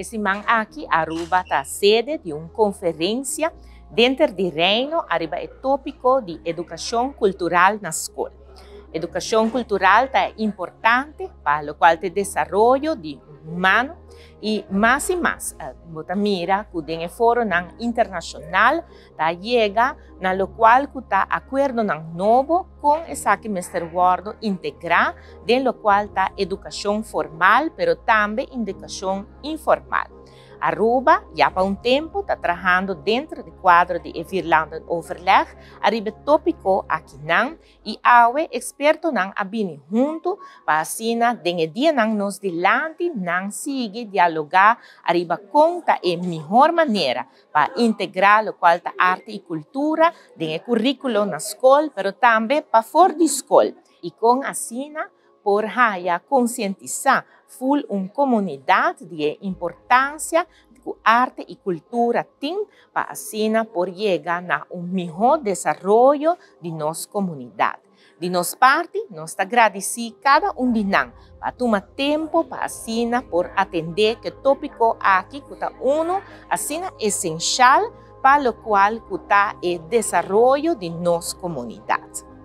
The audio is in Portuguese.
esse man aqui, Aruba está sede de uma conferência dentro do reino, arriba é tópico de educação cultural na escola. Educação cultural é importante para o qual te desenvolvimento de humano e mais, bota mira que o foro internacional chega na lo qual que está acordo novo com essa que Mr. Ward integrar, den lo qual está educação formal, pero também educação informal. Aruba, já há tempo, está trabalhando dentro do quadro de Virlanden Overleg, arriba tópico aqui não, e awe experto não abini junto, para assim, den dia não nos dilante, não sigue dialogar, arriba conta é melhor maneira para integrar o qual tá arte e cultura, den currículo na escola, pero também para fora de escola, e com assim, por já conscientizar full uma comunidade de importância que arte e cultura tem para assim por chegar a melhor desenvolvimento de nossa comunidade. De nossa parte, nós agradecemos cada de nós para tomar tempo para assim por atender que tópico aqui que está assim essencial para o qual que está o desenvolvimento de nossa comunidade.